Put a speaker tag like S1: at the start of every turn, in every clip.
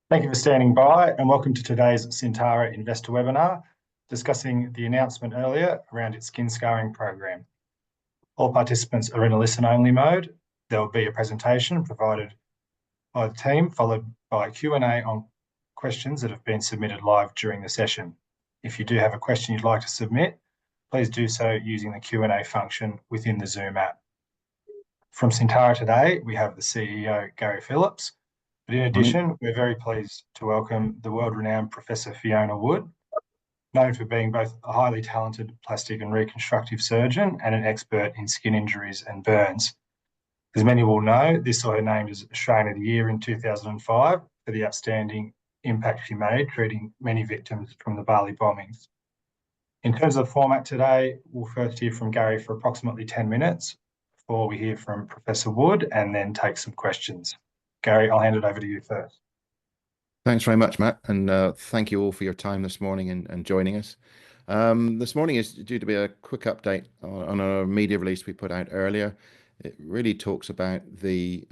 S1: Thank you for standing by and welcome to today's Syntara investor webinar discussing the announcement earlier around its skin scarring program. All participants are in a listen-only mode. There will be a presentation provided by the team followed by a Q&A on questions that have been submitted live during the session. If you do have a question you'd like to submit, please do so using the Q&A function within the Zoom app. From Syntara today, we have the CEO, Gary Phillips. But in addition, we're very pleased to welcome the world-renowned Professor Fiona Wood, known for being both a highly talented plastic and reconstructive surgeon and an expert in skin injuries and burns. As many will know, this saw her named as Australian of the Year in 2005 for the outstanding impact she made treating many victims from the Bali bombings. In terms of the format today, we'll first hear from Gary for approximately 10 minutes before we hear from Professor Wood and then take some questions. Gary, I'll hand it over to you first.
S2: Thanks very much, Matt, and thank you all for your time this morning and joining us. This morning is due to be a quick update on a media release we put out earlier. It really talks about the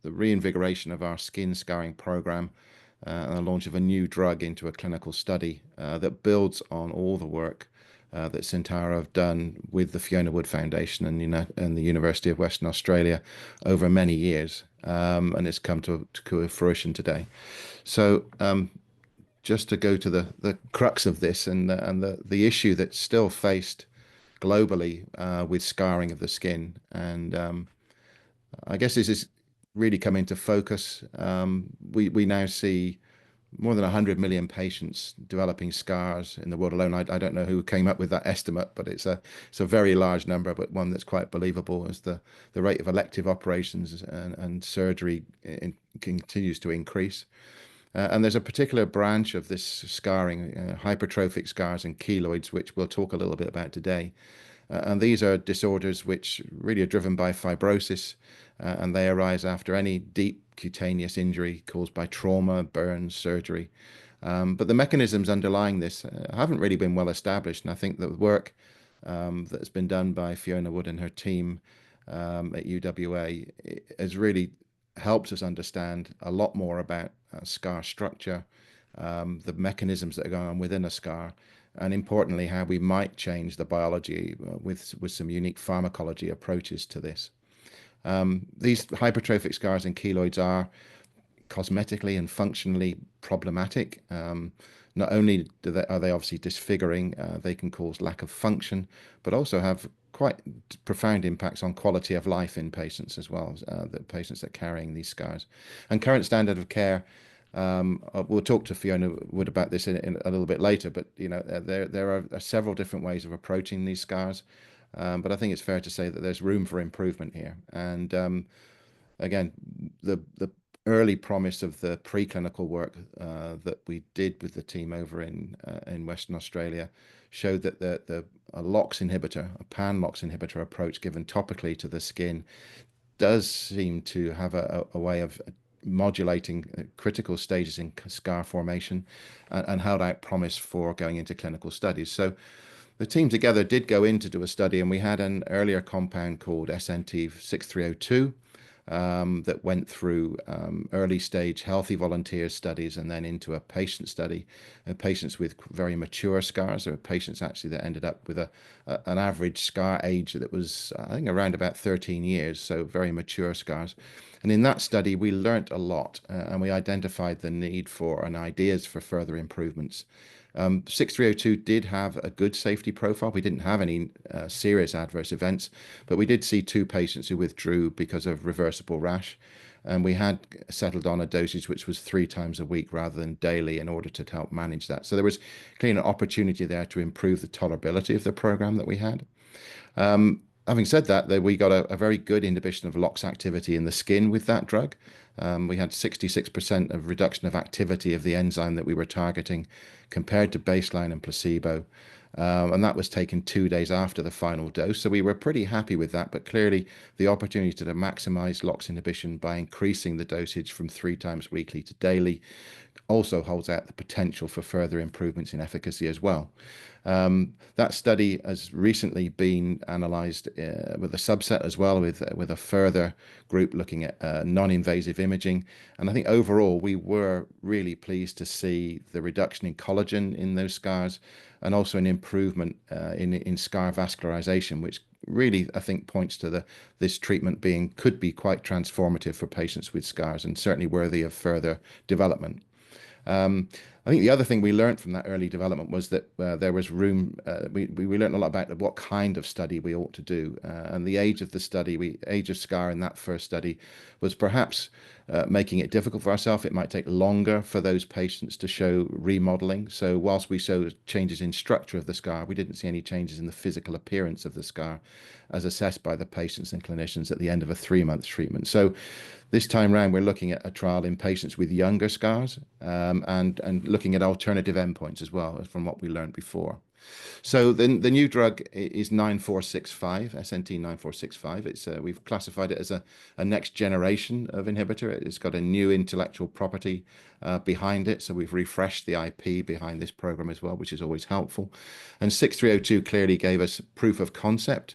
S2: reinvigoration of our skin scarring program and the launch of a new drug into a clinical study that builds on all the work that Syntara have done with the Fiona Wood Foundation and the University of Western Australia over many years, and it's come to fruition today. So just to go to the crux of this and the issue that's still faced globally with scarring of the skin, and I guess this is really come into focus. We now see more than 100 million patients developing scars in the world alone. I don't know who came up with that estimate, but it's a very large number, but one that's quite believable as the rate of elective operations and surgery continues to increase. And there's a particular branch of this scarring, hypertrophic scars and keloids, which we'll talk a little bit about today. And these are disorders which really are driven by fibrosis, and they arise after any deep cutaneous injury caused by trauma, burns, surgery. But the mechanisms underlying this haven't really been well established, and I think the work that's been done by Fiona Wood and her team at UWA has really helped us understand a lot more about scar structure, the mechanisms that are going on within a scar, and importantly, how we might change the biology with some unique pharmacology approaches to this. These hypertrophic scars and keloids are cosmetically and functionally problematic. Not only are they obviously disfiguring, they can cause lack of function, but also have quite profound impacts on quality of life in patients as well, the patients that are carrying these scars. And current standard of care, we'll talk to Fiona Wood about this in a little bit later, but there are several different ways of approaching these scars. But I think it's fair to say that there's room for improvement here. And again, the early promise of the preclinical work that we did with the team over in Western Australia showed that a LOX inhibitor, a pan-LOX inhibitor approach given topically to the skin does seem to have a way of modulating critical stages in scar formation and held out promise for going into clinical studies. So the team together did go in to do a study, and we had an earlier compound called SNT 6302 that went through early stage healthy volunteer studies and then into a patient study, patients with very mature scars, or patients actually that ended up with an average scar age that was, I think, around about 13 years, so very mature scars. And in that study, we learnt a lot, and we identified the need for and ideas for further improvements. 6302 did have a good safety profile. We didn't have any serious adverse events, but we did see 2 patients who withdrew because of reversible rash. And we had settled on a dosage which was 3 times a week rather than daily in order to help manage that. So there was clearly an opportunity there to improve the tolerability of the program that we had. Having said that, we got a very good inhibition of LOX activity in the skin with that drug. We had 66% of reduction of activity of the enzyme that we were targeting compared to baseline and placebo. And that was taken 2 days after the final dose. So we were pretty happy with that, but clearly the opportunity to maximize LOX inhibition by increasing the dosage from 3 times weekly to daily also holds out the potential for further improvements in efficacy as well. That study has recently been analysed with a subset as well, with a further group looking at non-invasive imaging. And I think overall we were really pleased to see the reduction in collagen in those scars, and also an improvement in scar vascularization, which really I think points to this treatment could be quite transformative for patients with scars, and certainly worthy of further development. I think the other thing we learned from that early development was that there was room. We learned a lot about what kind of study we ought to do, and the age of the study, age of scar in that first study, was perhaps making it difficult for ourselves. It might take longer for those patients to show remodeling. So whilst we saw changes in structure of the scar, we didn't see any changes in the physical appearance of the scar, as assessed by the patients and clinicians at the end of a 3-month treatment. So this time round, we're looking at a trial in patients with younger scars, and looking at alternative endpoints as well, from what we learned before. So the new drug is 9465, SNT 9465. We've classified it as a next generation of inhibitor. It's got a new intellectual property behind it. So we've refreshed the IP behind this program as well, which is always helpful. And 6302 clearly gave us proof of concept.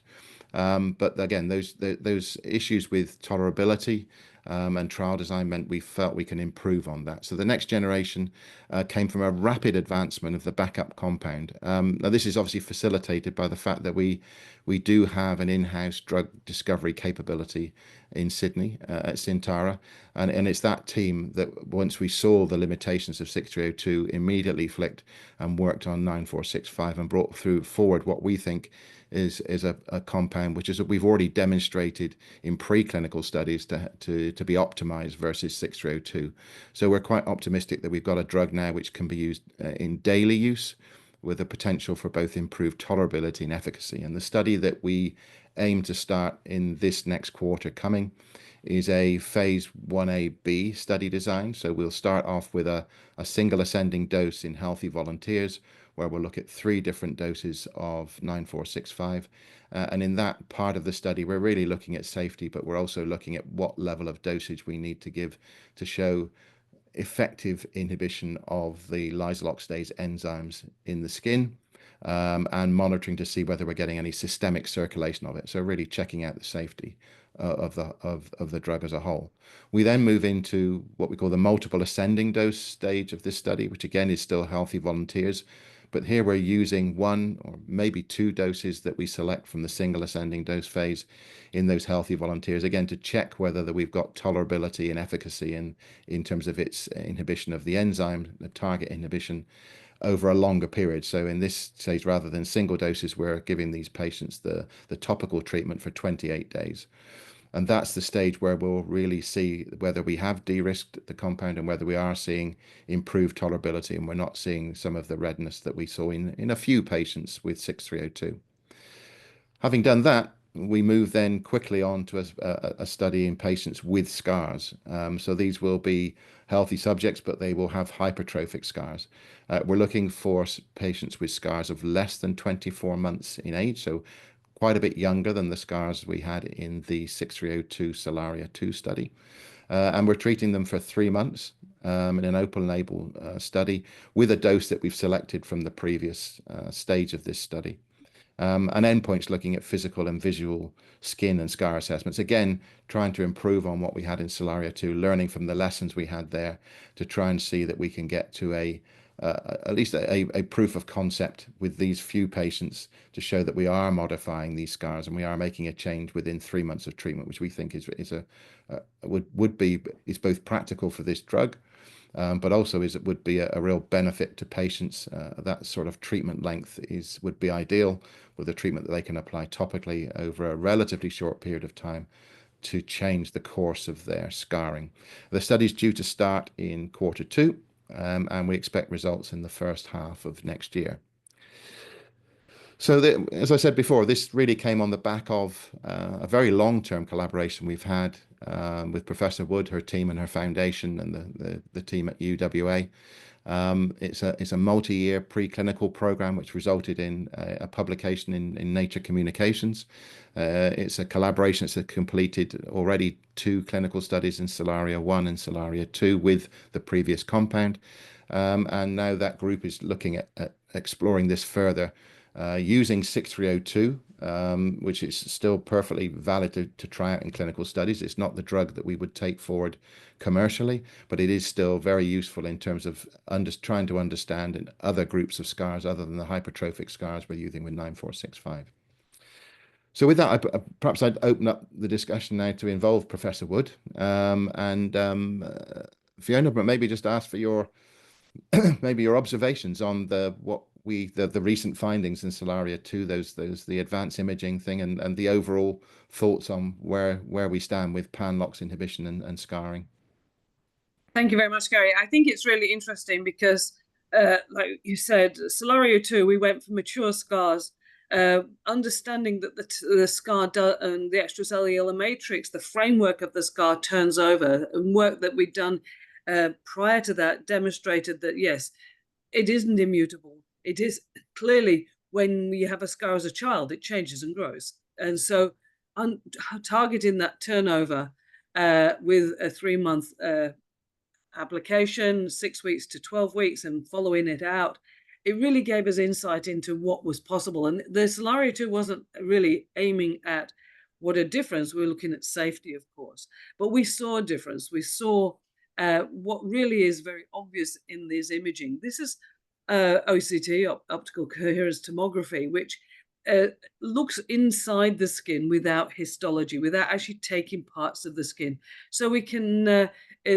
S2: But again, those issues with tolerability and trial design meant we felt we can improve on that. So the next generation came from a rapid advancement of the backup compound. Now this is obviously facilitated by the fact that we do have an in-house drug discovery capability in Sydney at Syntara, and it's that team that, once we saw the limitations of 6302, immediately flicked and worked on 9465 and brought forward what we think is a compound which we've already demonstrated in preclinical studies to be optimized versus 6302. So we're quite optimistic that we've got a drug now which can be used in daily use, with the potential for both improved tolerability and efficacy. And the study that we aim to start in this next quarter coming is a phase 1a/b study design. So we'll start off with a single ascending dose in healthy volunteers, where we'll look at 3 different doses of 9465. And in that part of the study, we're really looking at safety, but we're also looking at what level of dosage we need to give to show effective inhibition of the lysyl oxidase enzymes in the skin, and monitoring to see whether we're getting any systemic circulation of it. So really checking out the safety of the drug as a whole. We then move into what we call the multiple ascending dose stage of this study, which again is still healthy volunteers. But here we're using 1 or maybe 2 doses that we select from the single ascending dose phase in those healthy volunteers, again, to check whether we've got tolerability and efficacy in terms of its inhibition of the enzyme, the target inhibition, over a longer period. So in this stage, rather than single doses, we're giving these patients the topical treatment for 28 days. And that's the stage where we'll really see whether we have de-risked the compound and whether we are seeing improved tolerability, and we're not seeing some of the redness that we saw in a few patients with 6302. Having done that, we move then quickly on to a study in patients with scars. So these will be healthy subjects, but they will have hypertrophic scars. We're looking for patients with scars of less than 24 months in age, so quite a bit younger than the scars we had in the 6302 Solaria 2 study. And we're treating them for 3 months in an open label study with a dose that we've selected from the previous stage of this study. And endpoints looking at physical and visual skin and scar assessments. Again, trying to improve on what we had in Solaria 2, learning from the lessons we had there to try and see that we can get to at least a proof of concept with these few patients to show that we are modifying these scars and we are making a change within 3 months of treatment, which we think is both practical for this drug, but also would be a real benefit to patients. That sort of treatment length would be ideal, with a treatment that they can apply topically over a relatively short period of time to change the course of their scarring. The study is due to start in Q2, and we expect results in the first half of next year. So as I said before, this really came on the back of a very long-term collaboration we've had with Professor Wood, her team and her foundation, and the team at UWA. It's a multi-year preclinical program which resulted in a publication in Nature Communications. It's a collaboration that's completed already 2 clinical studies in Solaria 1 and Solaria 2 with the previous compound. And now that group is looking at exploring this further using 6302, which is still perfectly valid to try out in clinical studies. It's not the drug that we would take forward commercially, but it is still very useful in terms of trying to understand in other groups of scars other than the hypertrophic scars we're using with 9465. So with that, perhaps I'd open up the discussion now to involve Professor Wood and Fiona, but maybe just ask for your maybe your observations on the recent findings in Solaria 2, the advanced imaging thing, and the overall thoughts on where we stand with pan-LOX inhibition and scarring.
S3: Thank you very much, Gary. I think it's really interesting because, like you said, Solaria 2, we went for mature scars, understanding that the scar and the extracellular matrix, the framework of the scar turns over, and work that we'd done prior to that demonstrated that, yes, it isn't immutable. It is clearly, when you have a scar as a child, it changes and grows. And so targeting that turnover with a 3-month application, 6 weeks to 12 weeks, and following it out, it really gave us insight into what was possible. And the Solaria 2 wasn't really aiming at what a difference. We were looking at safety, of course, but we saw a difference. We saw what really is very obvious in this imaging. This is OCT, optical coherence tomography, which looks inside the skin without histology, without actually taking parts of the skin. So we can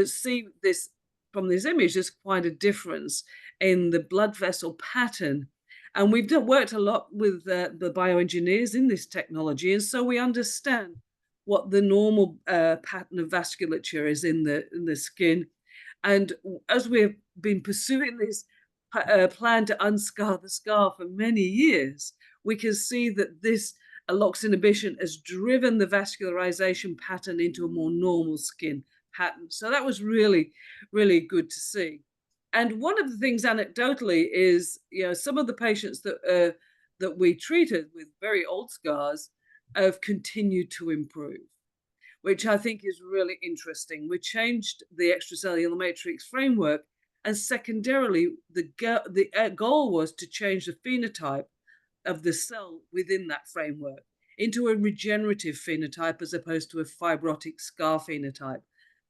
S3: see this from this image. There's quite a difference in the blood vessel pattern. And we've worked a lot with the bioengineers in this technology. And so we understand what the normal pattern of vasculature is in the skin. And as we've been pursuing this plan to unscar the scar for many years, we can see that this LOX inhibition has driven the vascularization pattern into a more normal skin pattern. So that was really, really good to see. And one of the things anecdotally is, some of the patients that we treated with very old scars have continued to improve, which I think is really interesting. We changed the extracellular matrix framework, and secondarily, the goal was to change the phenotype of the cell within that framework into a regenerative phenotype as opposed to a fibrotic scar phenotype.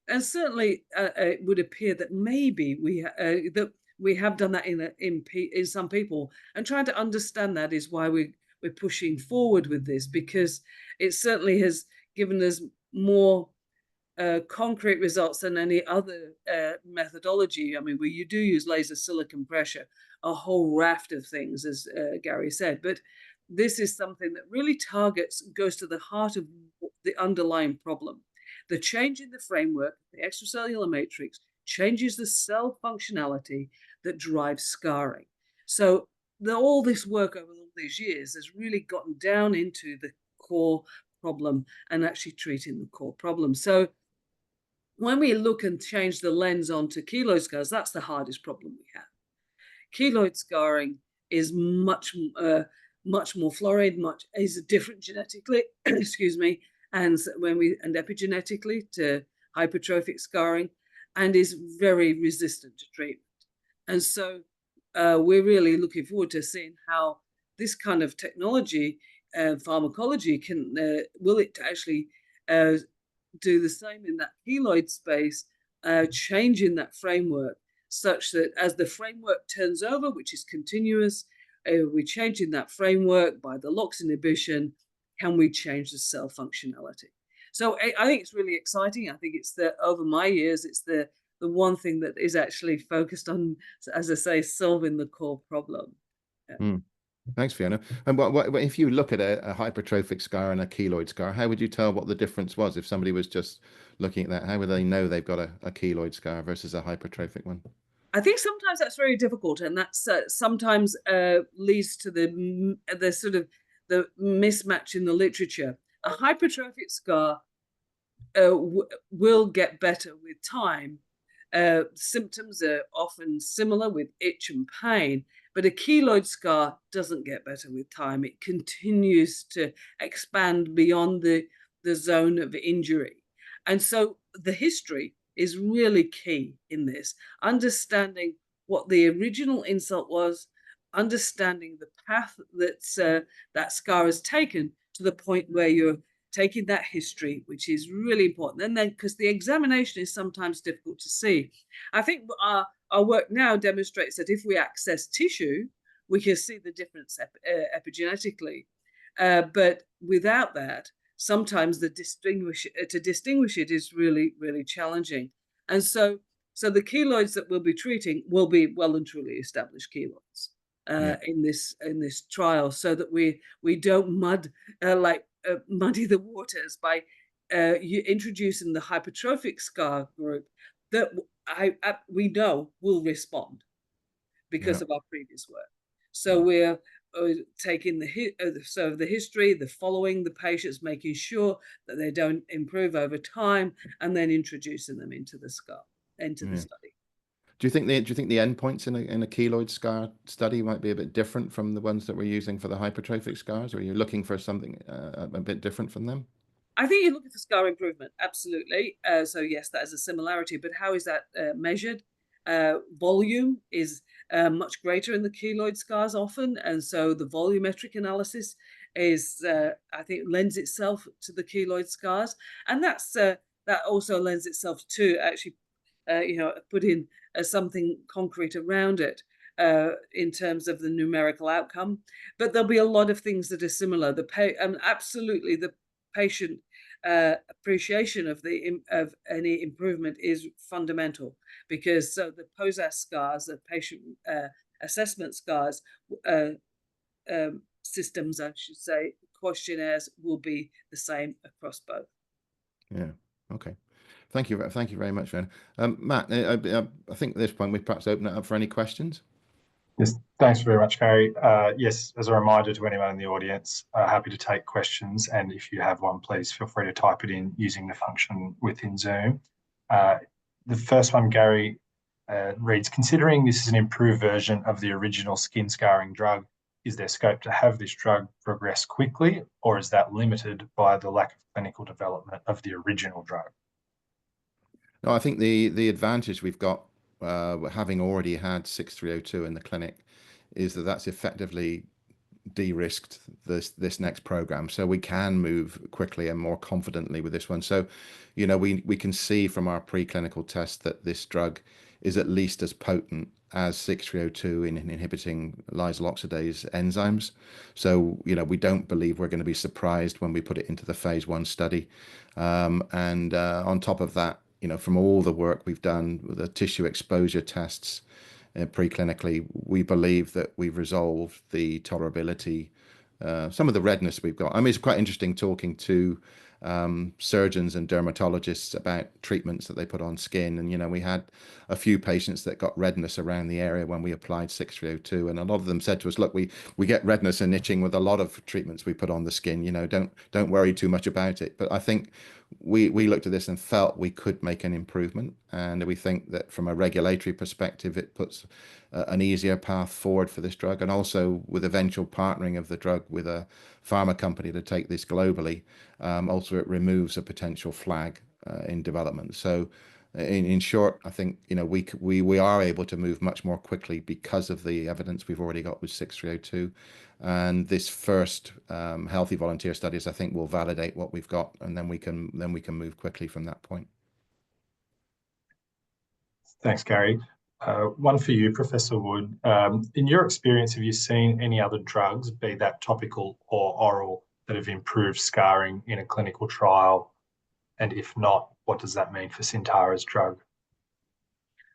S3: And certainly, it would appear that maybe we have done that in some people, and trying to understand that is why we're pushing forward with this, because it certainly has given us more concrete results than any other methodology. I mean, you do use laser silicon pressure, a whole raft of things, as Gary said, but this is something that really goes to the heart of the underlying problem. The change in the framework, the extracellular matrix, changes the cell functionality that drives scarring. So all this work over all these years has really gotten down into the core problem and actually treating the core problem. So when we look and change the lens onto keloid scars, that's the hardest problem we have. Keloid scarring is much more florid, is different genetically, excuse me, and epigenetically to hypertrophic scarring, and is very resistant to treatment. And so we're really looking forward to seeing how this kind of technology and pharmacology will it actually do the same in that keloid space, changing that framework such that as the framework turns over, which is continuous, we're changing that framework by the LOX inhibition. Can we change the cell functionality? So I think it's really exciting. I think it's over my years, it's the one thing that is actually focused on, as I say, solving the core problem. Yeah.
S2: Thanks, Fiona. And what if you look at a hypertrophic scar and a keloid scar, how would you tell what the difference was if somebody was just looking at that? How would they know they've got a keloid scar versus a hypertrophic one?
S3: I think sometimes that's very difficult, and that's sometimes leads to the sort of the mismatch in the literature. A hypertrophic scar will get better with time. Symptoms are often similar with itch and pain, but a keloid scar doesn't get better with time. It continues to expand beyond the zone of injury. And so the history is really key in this, understanding what the original insult was, understanding the path that scar has taken to the point where you're taking that history, which is really important. And then, because the examination is sometimes difficult to see, I think our work now demonstrates that if we access tissue, we can see the difference epigenetically. But without that, sometimes to distinguish it is really, really challenging. And so the keloids that we'll be treating will be well and truly established keloids in this trial, so that we don't muddy the waters by introducing the hypertrophic scar group that we know will respond because of our previous work. So we're taking the history, the following the patients, making sure that they don't improve over time, and then introducing them into the study.
S2: Do you think the endpoints in a keloid scar study might be a bit different from the ones that we're using for the hypertrophic scars, or are you looking for something a bit different from them?
S3: I think you're looking for scar improvement, absolutely. So yes, that is a similarity, but how is that measured? Volume is much greater in the keloid scars often, and so the volumetric analysis is, I think, lends itself to the keloid scars, and that also lends itself to actually, putting something concrete around it in terms of the numerical outcome. But there'll be a lot of things that are similar. Absolutely, the patient appreciation of any improvement is fundamental, because the POSAS scars, the patient assessment scars, systems, I should say, questionnaires, will be the same across both.
S2: Yeah. Okay. Thank you very much, Fiona. Matt, I think at this point we perhaps open it up for any questions.
S1: Yes, thanks very much, Gary. Yes, as a reminder to anyone in the audience, happy to take questions, and if you have one, please feel free to type it in using the function within Zoom. The first one, Gary, reads, considering this is an improved version of the original skin scarring drug, is there scope to have this drug progress quickly, or is that limited by the lack of clinical development of the original drug?
S2: No, I think the advantage we've got, having already had 6302 in the clinic, is that that's effectively de-risked this next program, so we can move quickly and more confidently with this one. So, we can see from our preclinical test that this drug is at least as potent as 6302 in inhibiting lysyl oxidase enzymes. So, we don't believe we're going to be surprised when we put it into the phase 1 study. And on top of that, from all the work we've done with the tissue exposure tests preclinically, we believe that we've resolved the tolerability, some of the redness we've got. I mean, it's quite interesting talking to surgeons and dermatologists about treatments that they put on skin, and we had a few patients that got redness around the area when we applied 6302, and a lot of them said to us, look, we get redness and itching with a lot of treatments we put on the skin, don't worry too much about it. But I think we looked at this and felt we could make an improvement, and we think that from a regulatory perspective it puts an easier path forward for this drug, and also with eventual partnering of the drug with a pharma company to take this globally, also it removes a potential flag in development. So in short, I think we are able to move much more quickly because of the evidence we've already got with 6302, and this first healthy volunteer studies, I think, will validate what we've got, and then we can move quickly from that point.
S1: Thanks, Gary. One for you, Professor Wood. In your experience, have you seen any other drugs, be that topical or oral, that have improved scarring in a clinical trial? And if not, what does that mean for Syntara's drug?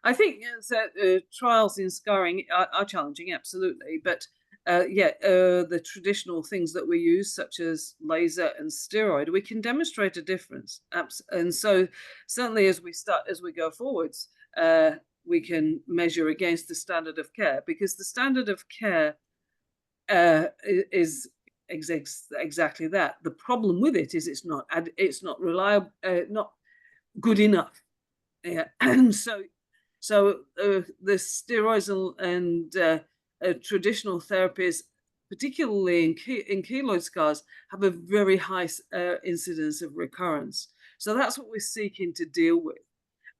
S3: I think that trials in scarring are challenging, absolutely. But the traditional things that we use, such as laser and steroid, we can demonstrate a difference. And so certainly as we go forwards, we can measure against the standard of care, because the standard of care is exactly that. The problem with it is it's not reliable, not good enough. Yeah, and so the steroids and traditional therapies, particularly in keloid scars, have a very high incidence of recurrence. So that's what we're seeking to deal with.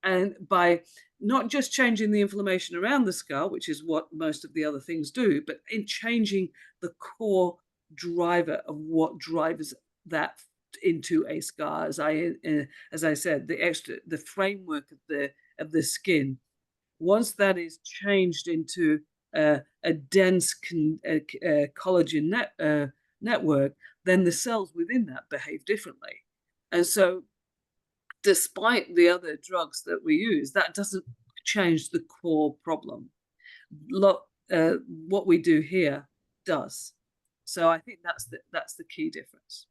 S3: And by not just changing the inflammation around the scar, which is what most of the other things do, but in changing the core driver of what drives that into a scar. As I said, the framework of the skin. Once that is changed into a dense collagen network, then the cells within that behave differently. And so, despite the other drugs that we use, that doesn't change the core problem. What we do here does. So I think that's the key difference.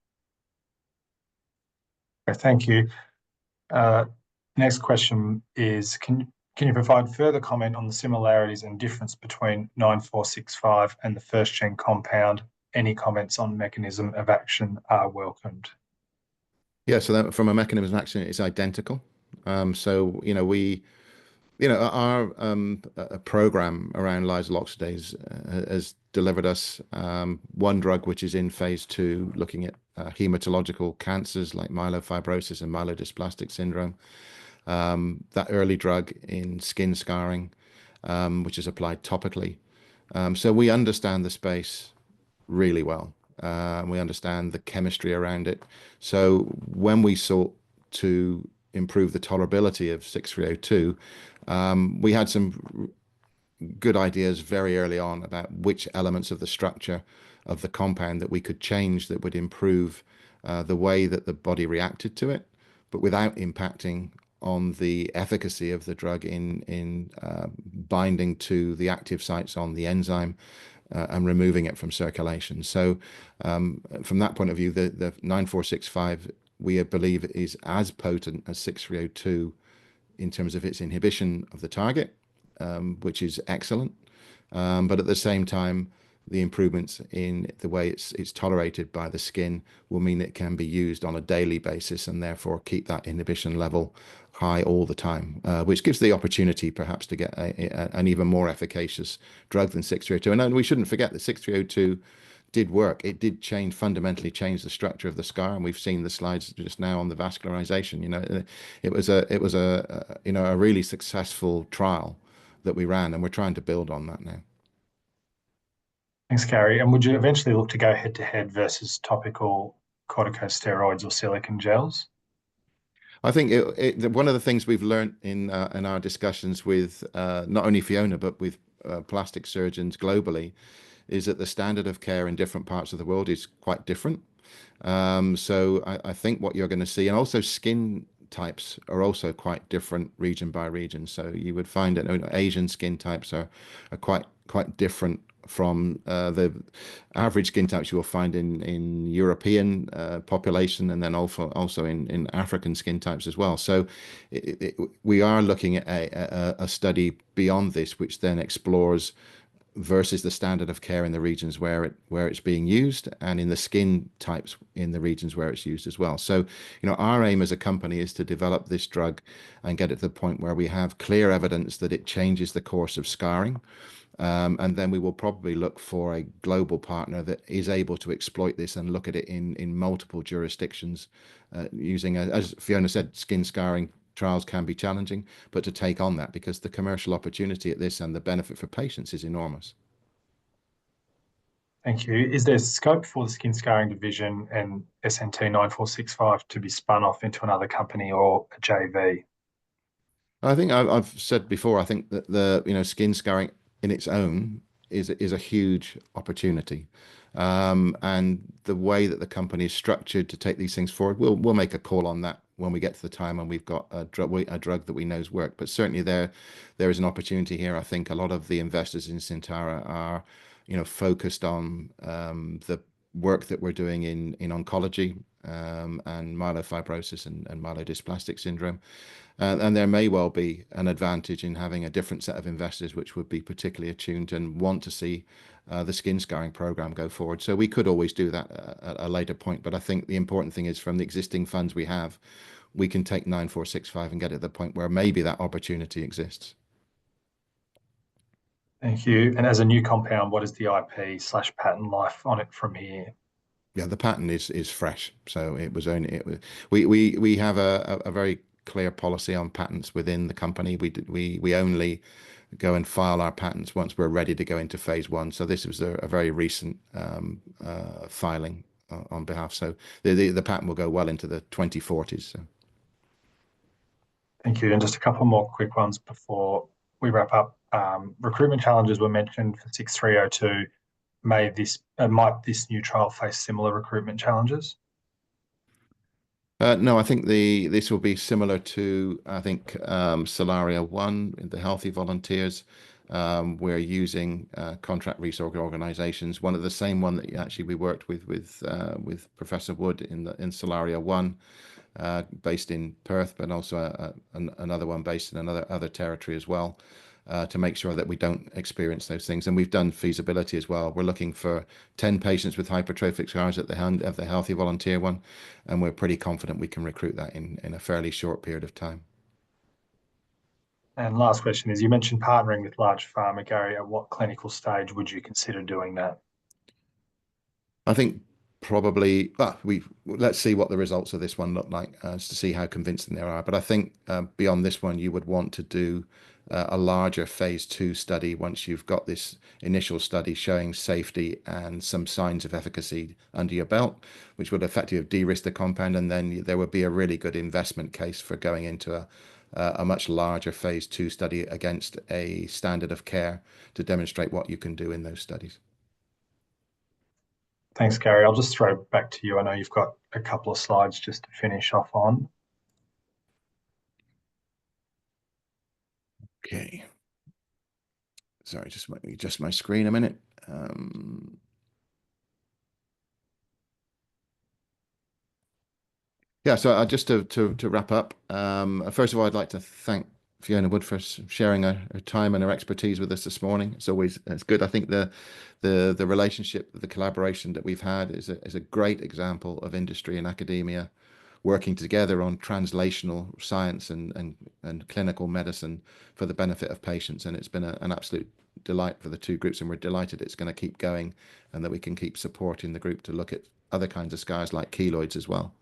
S1: Okay, thank you. Next question is, can you provide further comment on the similarities and difference between 9465 and the first gen compound? Any comments on mechanism of action are welcomed.
S2: Yeah, so that from a mechanism of action, it's identical. So, our program around lysyl oxidase has delivered us one drug which is in phase 2, looking at hematological cancers like myelofibrosis and myelodysplastic syndrome. That early drug in skin scarring, which is applied topically. So we understand the space really well. We understand the chemistry around it. So when we sought to improve the tolerability of 6302, we had some good ideas very early on about which elements of the structure of the compound that we could change that would improve the way that the body reacted to it, but without impacting on the efficacy of the drug in binding to the active sites on the enzyme and removing it from circulation. So from that point of view, the 9465, we believe, is as potent as 6302 in terms of its inhibition of the target, which is excellent. But at the same time, the improvements in the way it's tolerated by the skin will mean it can be used on a daily basis and therefore keep that inhibition level high all the time, which gives the opportunity perhaps to get an even more efficacious drug than 6302. And we shouldn't forget that 6302 did work. It did fundamentally change the structure of the scar, and we've seen the slides just now on the vascularization. It was a really successful trial that we ran, and we're trying to build on that now.
S1: Thanks, Gary. And would you eventually look to go head-to-head versus topical corticosteroids or silicone gels?
S2: I think one of the things we've learned in our discussions with not only Fiona, but with plastic surgeons globally, is that the standard of care in different parts of the world is quite different. So I think what you're going to see, and also skin types are also quite different region by region. So you would find that Asian skin types are quite different from the average skin types you will find in European population, and then also in African skin types as well. So we are looking at a study beyond this, which then explores versus the standard of care in the regions where it's being used, and in the skin types in the regions where it's used as well. So, our aim as a company is to develop this drug and get it to the point where we have clear evidence that it changes the course of scarring. And then we will probably look for a global partner that is able to exploit this and look at it in multiple jurisdictions, using, as Fiona said, skin scarring trials can be challenging, but to take on that, because the commercial opportunity at this and the benefit for patients is enormous.
S1: Thank you. Is there scope for the skin scarring division and SNT 9465 to be spun off into another company or a JV?
S2: I think I've said before, I think that the skin scarring in its own is a huge opportunity. And the way that the company is structured to take these things forward, we'll make a call on that when we get to the time when we've got a drug that we know's work. But certainly there is an opportunity here. I think a lot of the investors in Syntara are, focused on the work that we're doing in oncology and myelofibrosis and myelodysplastic syndrome. And there may well be an advantage in having a different set of investors which would be particularly attuned and want to see the skin scarring program go forward. So we could always do that at a later point. But I think the important thing is, from the existing funds we have, we can take 9465 and get it to the point where maybe that opportunity exists.
S1: Thank you. And as a new compound, what is the IP/patent life on it from here?
S2: Yeah, the patent is fresh. So we have a very clear policy on patents within the company. We only go and file our patents once we're ready to go into phase 1. So this was a very recent filing on behalf. So the patent will go well into the 2040s. So.
S1: Thank you. And just a couple more quick ones before we wrap up. Recruitment challenges were mentioned for 6302. Might this new trial face similar recruitment challenges?
S2: No, I think this will be similar to, I think, Solaria 1 in the healthy volunteers. We're using contract research organizations. One of the same one that actually we worked with Professor Wood in Solaria 1, based in Perth, but also another one based in another territory as well, to make sure that we don't experience those things. And we've done feasibility as well. We're looking for 10 patients with hypertrophic scars at the hand of the healthy volunteer one, and we're pretty confident we can recruit that in a fairly short period of time.
S1: And last question is, you mentioned partnering with large pharma, Gary. At what clinical stage would you consider doing that?
S2: I think probably let's see what the results of this one look like, to see how convincing they are. But I think beyond this one, you would want to do a larger phase 2 study once you've got this initial study showing safety and some signs of efficacy under your belt, which would effectively de-risk the compound, and then there would be a really good investment case for going into a much larger phase 2 study against a standard of care to demonstrate what you can do in those studies.
S1: Thanks, Gary. I'll just throw back to you. I know you've got a couple of slides just to finish off on.
S2: Okay. Sorry, just my screen a minute. Yeah, so just to wrap up, first of all, I'd like to thank Fiona Wood for sharing her time and her expertise with us this morning. It's good. I think the relationship, the collaboration that we've had is a great example of industry and academia working together on translational science and clinical medicine for the benefit of patients. And it's been an absolute delight for the two groups, and we're delighted it's going to keep going and that we can keep supporting the group to look at other kinds of scars like keloids as well.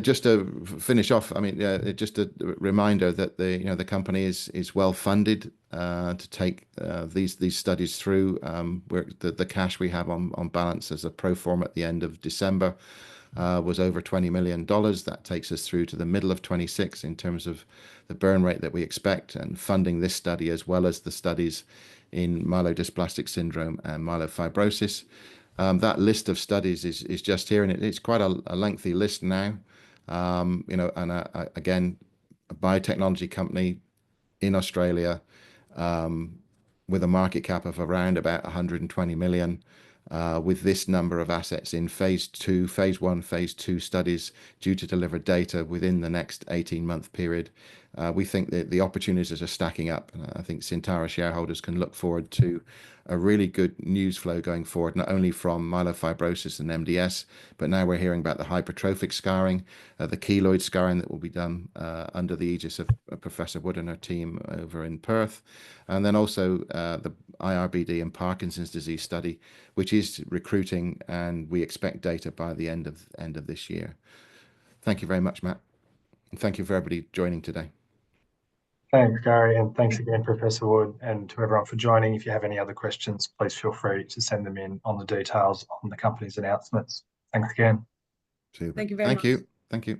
S2: Just to finish off, I mean, just a reminder that the company is well funded to take these studies through. The cash we have on balance as a pro forma at the end of December was over $20 million. That takes us through to the middle of 26 in terms of the burn rate that we expect, and funding this study as well as the studies in myelodysplastic syndrome and myelofibrosis. That list of studies is just here, and it's quite a lengthy list now. Again, a biotechnology company in Australia with a market cap of around about 120 million, with this number of assets in phase 1, phase 2 studies due to deliver data within the next 18-month period. We think that the opportunities are stacking up. And I think Syntara shareholders can look forward to a really good news flow going forward, not only from myelofibrosis and MDS, but now we're hearing about the hypertrophic scarring, the keloid scarring that will be done under the aegis of Professor Wood and her team over in Perth. And then also the IRBD and Parkinson's disease study, which is recruiting, and we expect data by the end of this year. Thank you very much, Matt. And thank you for everybody joining today.
S1: Thanks, Gary, and thanks again, Professor Wood, and to everyone for joining. If you have any other questions, please feel free to send them in on the details on the company's announcements. Thanks again.
S2: Super.
S3: Thank you very much.
S2: Thank you.